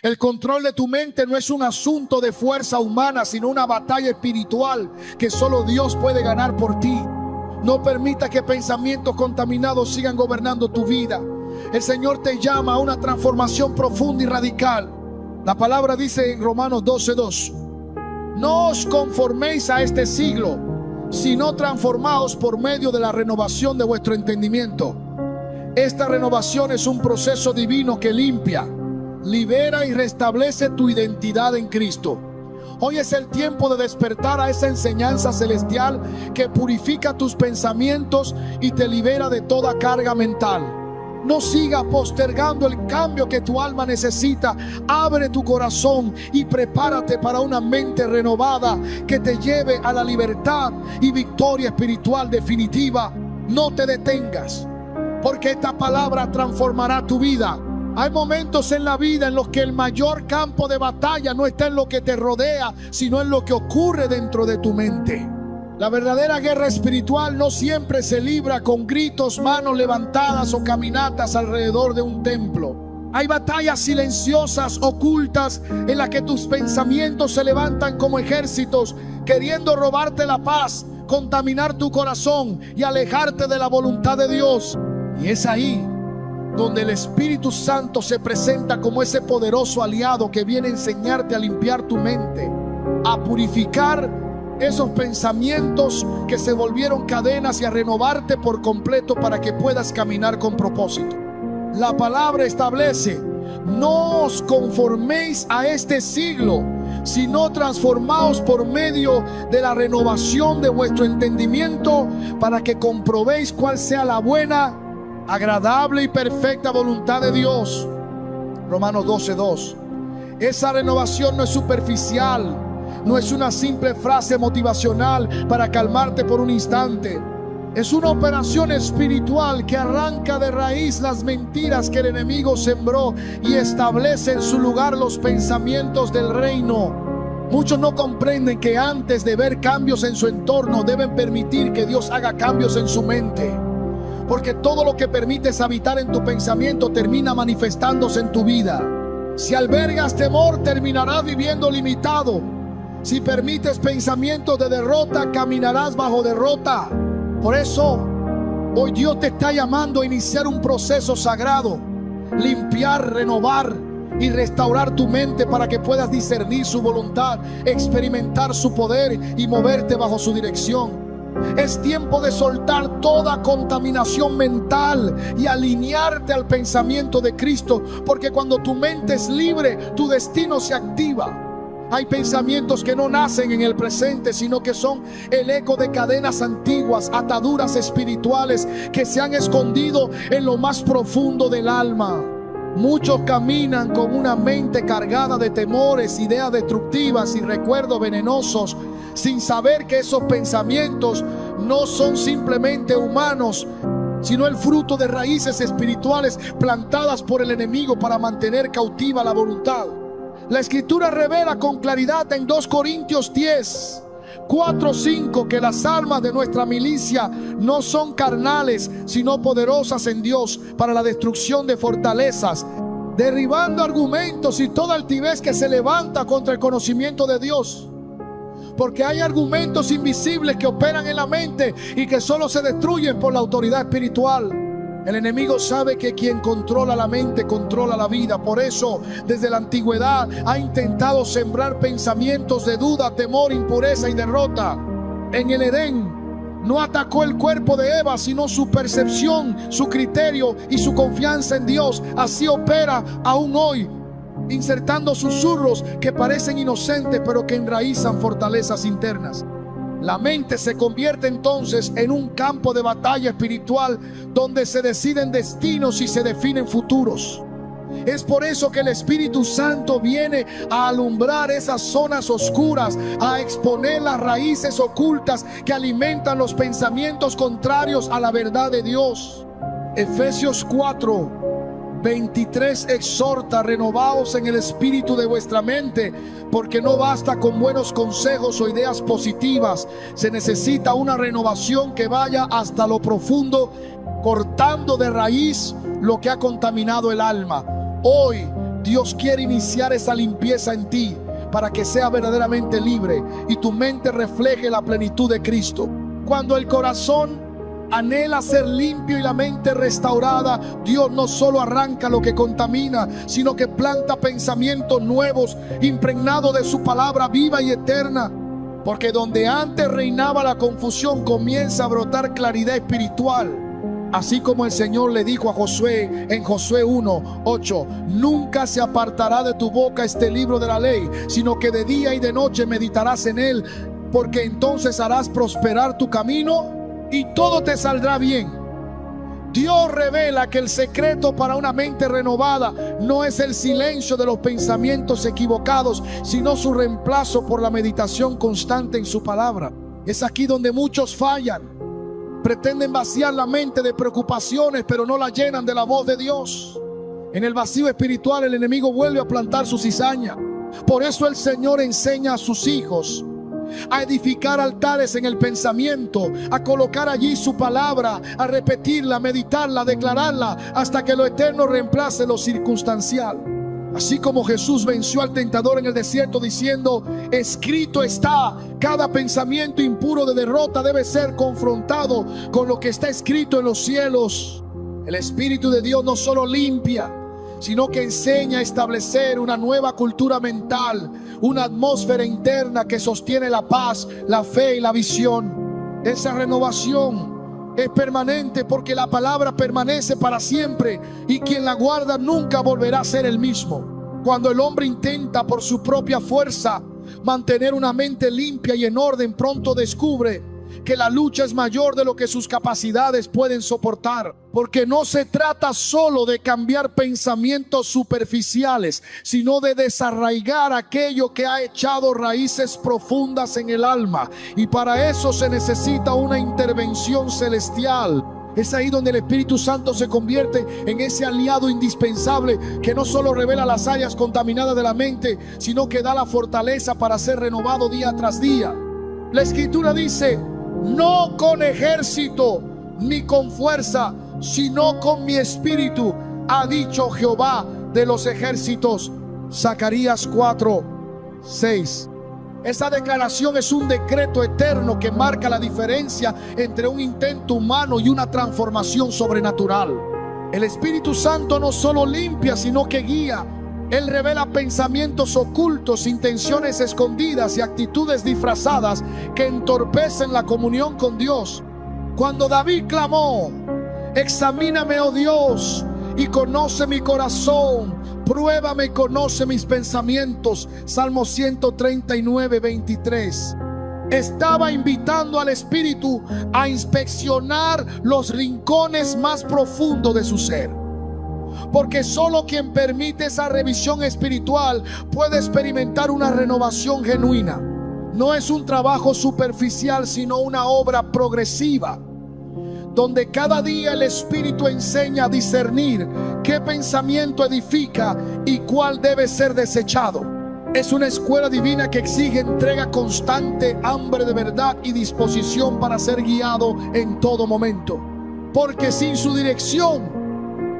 El control de tu mente no es un asunto de fuerza humana, sino una batalla espiritual que solo Dios puede ganar por ti. No permita que pensamientos contaminados sigan gobernando tu vida. El Señor te llama a una transformación profunda y radical. La palabra dice en Romanos 12:2: no os conforméis a este siglo, sino transformaos por medio de la renovación de vuestro entendimiento. Esta renovación es un proceso divino que limpia, libera y restablece tu identidad en Cristo. Hoy es el tiempo de despertar a esa enseñanza celestial que purifica tus pensamientos y te libera de toda carga mental. No sigas postergando el cambio que tu alma necesita. Abre tu corazón y prepárate para una mente renovada que te lleve a la libertad y victoria espiritual definitiva. No te detengas, porque esta palabra transformará tu vida. Hay momentos en la vida en los que el mayor campo de batalla no está en lo que te rodea, sino en lo que ocurre dentro de tu mente. La verdadera guerra espiritual no siempre se libra con gritos, manos levantadas o caminatas alrededor de un templo. Hay batallas silenciosas, ocultas, en las que tus pensamientos se levantan como ejércitos, queriendo robarte la paz, contaminar tu corazón y alejarte de la voluntad de Dios. Y es ahí donde el Espíritu Santo se presenta como ese poderoso aliado que viene a enseñarte a limpiar tu mente, a purificar esos pensamientos que se volvieron cadenas y a renovarte por completo para que puedas caminar con propósito. La palabra establece: no os conforméis a este siglo, sino transformaos por medio de la renovación de vuestro entendimiento, para que comprobéis cuál sea la buena, agradable y perfecta voluntad de Dios. Romanos 12:2. Esa renovación no es superficial, no es una simple frase motivacional para calmarte por un instante. Es una operación espiritual que arranca de raíz las mentiras que el enemigo sembró y establece en su lugar los pensamientos del reino. Muchos no comprenden que antes de ver cambios en su entorno deben permitir que Dios haga cambios en su mente, porque todo lo que permites habitar en tu pensamiento termina manifestándose en tu vida. Si albergas temor, terminarás viviendo limitado. Si permites pensamientos de derrota, caminarás bajo derrota. Por eso, hoy Dios te está llamando a iniciar un proceso sagrado, limpiar, renovar y restaurar tu mente para que puedas discernir su voluntad, experimentar su poder y moverte bajo su dirección. Es tiempo de soltar toda contaminación mental y alinearte al pensamiento de Cristo, porque cuando tu mente es libre, tu destino se activa. Hay pensamientos que no nacen en el presente, sino que son el eco de cadenas antiguas, ataduras espirituales que se han escondido en lo más profundo del alma. Muchos caminan con una mente cargada de temores, ideas destructivas y recuerdos venenosos, sin saber que esos pensamientos no son simplemente humanos, sino el fruto de raíces espirituales plantadas por el enemigo para mantener cautiva la voluntad. La Escritura revela con claridad en 2 Corintios 10, 4-5 que las armas de nuestra milicia no son carnales, sino poderosas en Dios para la destrucción de fortalezas, derribando argumentos y toda altivez que se levanta contra el conocimiento de Dios. Porque hay argumentos invisibles que operan en la mente y que solo se destruyen por la autoridad espiritual. El enemigo sabe que quien controla la mente controla la vida. Por eso, desde la antigüedad ha intentado sembrar pensamientos de duda, temor, impureza y derrota. En el Edén no atacó el cuerpo de Eva, sino su percepción, su criterio y su confianza en Dios. Así opera aún hoy, insertando susurros que parecen inocentes, pero que enraizan fortalezas internas. La mente se convierte entonces en un campo de batalla espiritual donde se deciden destinos y se definen futuros. Es por eso que el Espíritu Santo viene a alumbrar esas zonas oscuras, a exponer las raíces ocultas que alimentan los pensamientos contrarios a la verdad de Dios. Efesios 4:23 exhorta: renovaos en el espíritu de vuestra mente, porque no basta con buenos consejos o ideas positivas. Se necesita una renovación que vaya hasta lo profundo, cortando de raíz lo que ha contaminado el alma. Hoy Dios quiere iniciar esa limpieza en ti para que sea verdaderamente libre y tu mente refleje la plenitud de Cristo. Cuando el corazón anhela ser limpio y la mente restaurada, Dios no solo arranca lo que contamina, sino que planta pensamientos nuevos, impregnados de su palabra viva y eterna. Porque donde antes reinaba la confusión, comienza a brotar claridad espiritual. Así como el Señor le dijo a Josué en Josué 1:8: nunca se apartará de tu boca este libro de la ley, sino que de día y de noche meditarás en él, porque entonces harás prosperar tu camino y todo te saldrá bien. Dios revela que el secreto para una mente renovada no es el silencio de los pensamientos equivocados, sino su reemplazo por la meditación constante en su palabra. Es aquí donde muchos fallan. Pretenden vaciar la mente de preocupaciones, pero no la llenan de la voz de Dios. En el vacío espiritual el enemigo vuelve a plantar su cizaña. Por eso el Señor enseña a sus hijos a edificar altares en el pensamiento, a colocar allí su palabra, a repetirla, meditarla, declararla, hasta que lo eterno reemplace lo circunstancial. Así como Jesús venció al tentador en el desierto diciendo: escrito está. Cada pensamiento impuro de derrota debe ser confrontado con lo que está escrito en los cielos. El Espíritu de Dios no solo limpia, sino que enseña a establecer una nueva cultura mental, una atmósfera interna que sostiene la paz, la fe y la visión. Esa renovación es permanente porque la palabra permanece para siempre y quien la guarda nunca volverá a ser el mismo. Cuando el hombre intenta por su propia fuerza mantener una mente limpia y en orden, pronto descubre que la lucha es mayor de lo que sus capacidades pueden soportar. Porque no se trata solo de cambiar pensamientos superficiales, sino de desarraigar aquello que ha echado raíces profundas en el alma. Y para eso se necesita una intervención celestial. Es ahí donde el Espíritu Santo se convierte en ese aliado indispensable que no solo revela las áreas contaminadas de la mente, sino que da la fortaleza para ser renovado día tras día. La Escritura dice: no con ejército ni con fuerza, sino con mi espíritu, ha dicho Jehová de los ejércitos. Zacarías 4:6. Esa declaración es un decreto eterno que marca la diferencia entre un intento humano y una transformación sobrenatural. El Espíritu Santo no solo limpia, sino que guía. Él revela pensamientos ocultos, intenciones escondidas y actitudes disfrazadas que entorpecen la comunión con Dios. Cuando David clamó: examíname, oh Dios, y conoce mi corazón, pruébame y conoce mis pensamientos. Salmo 139:23. Estaba invitando al Espíritu a inspeccionar los rincones más profundos de su ser. Porque solo quien permite esa revisión espiritual puede experimentar una renovación genuina. No es un trabajo superficial, sino una obra progresiva, donde cada día el Espíritu enseña a discernir qué pensamiento edifica y cuál debe ser desechado. Es una escuela divina que exige entrega constante, hambre de verdad y disposición para ser guiado en todo momento. Porque sin su dirección,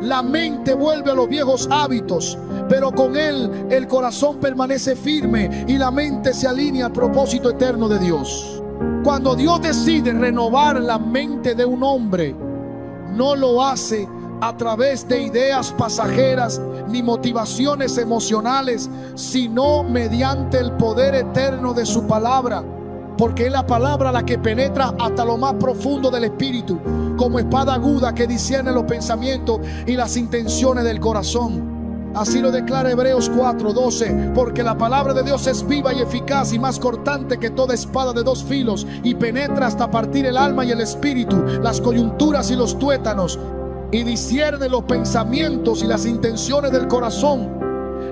la mente vuelve a los viejos hábitos, pero con él el corazón permanece firme y la mente se alinea al propósito eterno de Dios. Cuando Dios decide renovar la mente de un hombre, no lo hace a través de ideas pasajeras ni motivaciones emocionales, sino mediante el poder eterno de su palabra. Porque es la palabra la que penetra hasta lo más profundo del espíritu, como espada aguda que discierne los pensamientos y las intenciones del corazón. Así lo declara Hebreos 4:12. Porque la palabra de Dios es viva y eficaz y más cortante que toda espada de dos filos, y penetra hasta partir el alma y el espíritu, las coyunturas y los tuétanos, y discierne los pensamientos y las intenciones del corazón.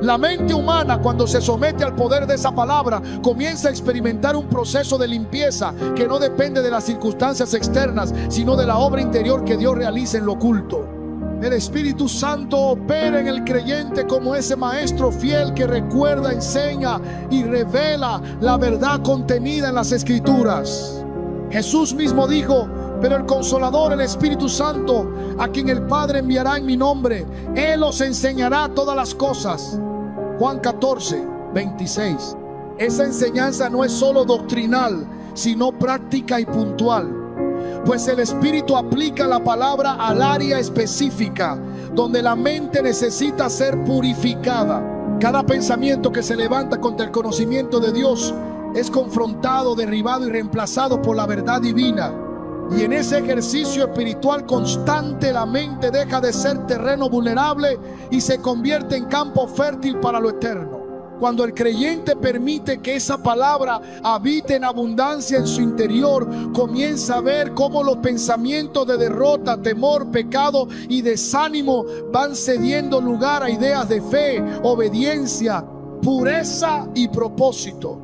La mente humana, cuando se somete al poder de esa palabra, comienza a experimentar un proceso de limpieza que no depende de las circunstancias externas, sino de la obra interior que Dios realiza en lo oculto. El Espíritu Santo opera en el creyente como ese maestro fiel que recuerda, enseña y revela la verdad contenida en las Escrituras. Jesús mismo dijo Pero el Consolador, el Espíritu Santo, a quien el Padre enviará en mi nombre, Él os enseñará todas las cosas. Juan 14, 26. Esa enseñanza no es solo doctrinal, sino práctica y puntual. Pues el Espíritu aplica la palabra al área específica donde la mente necesita ser purificada. Cada pensamiento que se levanta contra el conocimiento de Dios es confrontado, derribado y reemplazado por la verdad divina. Y en ese ejercicio espiritual constante, la mente deja de ser terreno vulnerable y se convierte en campo fértil para lo eterno. Cuando el creyente permite que esa palabra habite en abundancia en su interior, comienza a ver cómo los pensamientos de derrota, temor, pecado y desánimo van cediendo lugar a ideas de fe, obediencia, pureza y propósito.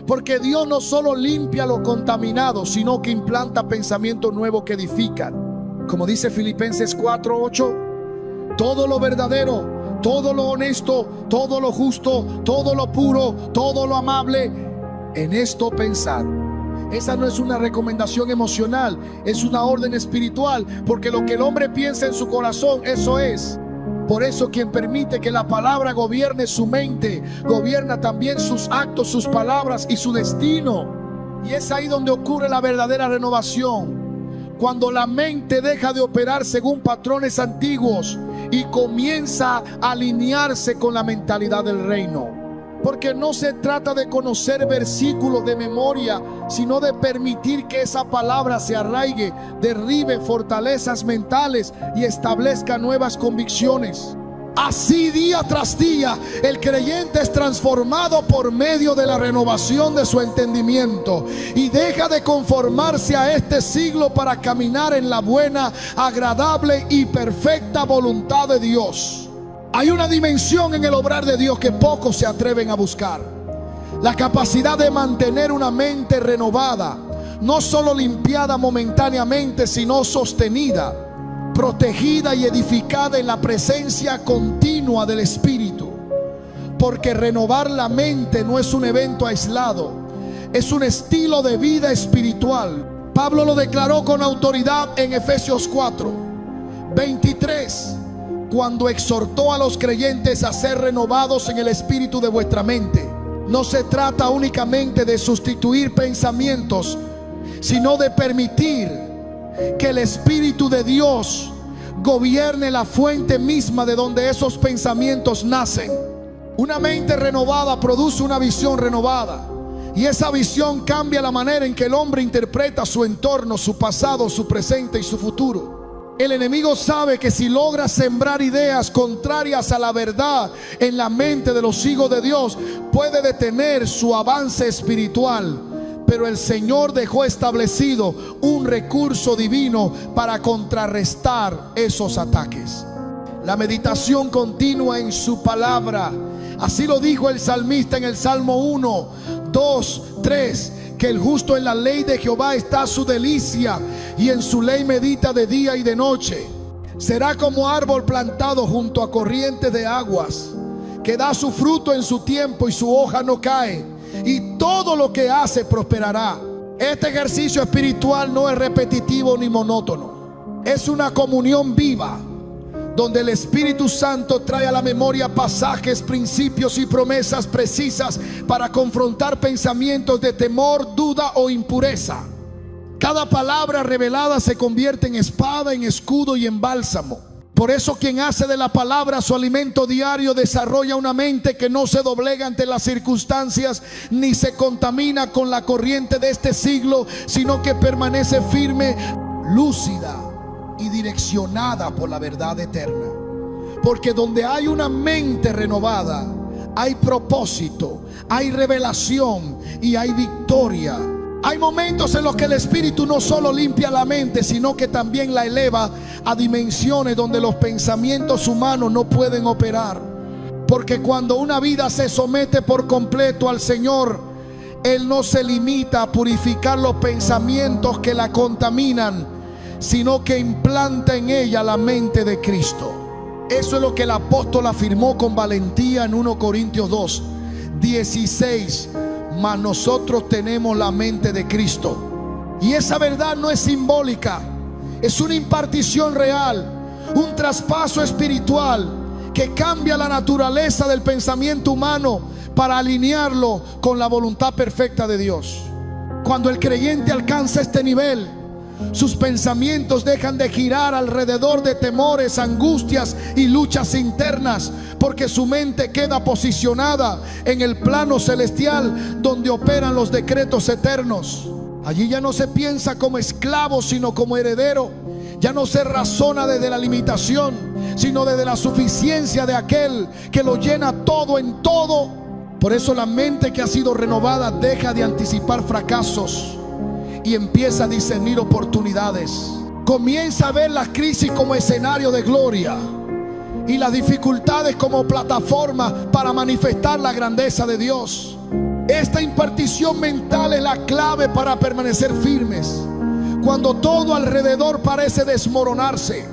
Porque Dios no solo limpia lo contaminado, sino que implanta pensamientos nuevos que edifican. Como dice Filipenses 4:8, todo lo verdadero, todo lo honesto, todo lo justo, todo lo puro, todo lo amable, en esto pensar. Esa no es una recomendación emocional, es una orden espiritual, porque lo que el hombre piensa en su corazón, eso es. Por eso quien permite que la palabra gobierne su mente, gobierna también sus actos, sus palabras y su destino. Y es ahí donde ocurre la verdadera renovación. Cuando la mente deja de operar según patrones antiguos y comienza a alinearse con la mentalidad del reino. Porque no se trata de conocer versículos de memoria, sino de permitir que esa palabra se arraigue, derribe fortalezas mentales y establezca nuevas convicciones. Así, día tras día, el creyente es transformado por medio de la renovación de su entendimiento y deja de conformarse a este siglo para caminar en la buena, agradable y perfecta voluntad de Dios. Hay una dimensión en el obrar de Dios que pocos se atreven a buscar: la capacidad de mantener una mente renovada, no solo limpiada momentáneamente, sino sostenida, protegida y edificada en la presencia continua del Espíritu. Porque renovar la mente no es un evento aislado, es un estilo de vida espiritual. Pablo lo declaró con autoridad en Efesios 4:23, cuando exhortó a los creyentes a ser renovados en el espíritu de vuestra mente. No se trata únicamente de sustituir pensamientos, sino de permitir que el Espíritu de Dios gobierne la fuente misma de donde esos pensamientos nacen. Una mente renovada produce una visión renovada, y esa visión cambia la manera en que el hombre interpreta su entorno, su pasado, su presente y su futuro. El enemigo sabe que si logra sembrar ideas contrarias a la verdad en la mente de los hijos de Dios, puede detener su avance espiritual. Pero el Señor dejó establecido un recurso divino para contrarrestar esos ataques: la meditación continua en su palabra. Así lo dijo el salmista en el Salmo 1, 2, 3, que el justo en la ley de Jehová está su delicia, y en su ley medita de día y de noche. Será como árbol plantado junto a corrientes de aguas, que da su fruto en su tiempo y su hoja no cae, y todo lo que hace prosperará. Este ejercicio espiritual no es repetitivo ni monótono, es una comunión viva, donde el Espíritu Santo trae a la memoria pasajes, principios y promesas precisas para confrontar pensamientos de temor, duda o impureza. Cada palabra revelada se convierte en espada, en escudo y en bálsamo. Por eso quien hace de la palabra su alimento diario desarrolla una mente que no se doblega ante las circunstancias ni se contamina con la corriente de este siglo, sino que permanece firme, lúcida y direccionada por la verdad eterna. Porque donde hay una mente renovada, hay propósito, hay revelación y hay victoria. Hay momentos en los que el Espíritu no solo limpia la mente, sino que también la eleva a dimensiones donde los pensamientos humanos no pueden operar. Porque cuando una vida se somete por completo al Señor, Él no se limita a purificar los pensamientos que la contaminan, sino que implanta en ella la mente de Cristo. Eso es lo que el apóstol afirmó con valentía en 1 Corintios 2:16. Mas nosotros tenemos la mente de Cristo. Y esa verdad no es simbólica, es una impartición real, un traspaso espiritual que cambia la naturaleza del pensamiento humano para alinearlo con la voluntad perfecta de Dios. Cuando el creyente alcanza este nivel, sus pensamientos dejan de girar alrededor de temores, angustias y luchas internas, porque su mente queda posicionada en el plano celestial donde operan los decretos eternos. Allí ya no se piensa como esclavo, sino como heredero. Ya no se razona desde la limitación, sino desde la suficiencia de aquel que lo llena todo en todo. Por eso la mente que ha sido renovada deja de anticipar fracasos y empieza a discernir oportunidades. Comienza a ver la crisis como escenario de gloria y las dificultades como plataforma para manifestar la grandeza de Dios. Esta impartición mental es la clave para permanecer firmes cuando todo alrededor parece desmoronarse,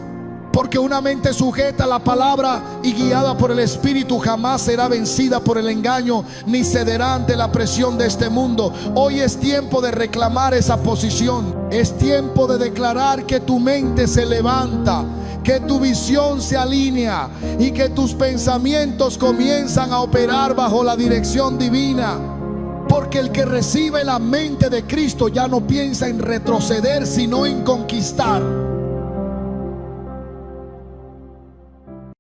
porque una mente sujeta a la palabra y guiada por el Espíritu jamás será vencida por el engaño ni cederá ante la presión de este mundo. Hoy es tiempo de reclamar esa posición. Es tiempo de declarar que tu mente se levanta, que tu visión se alinea y que tus pensamientos comienzan a operar bajo la dirección divina. Porque el que recibe la mente de Cristo ya no piensa en retroceder, sino en conquistar.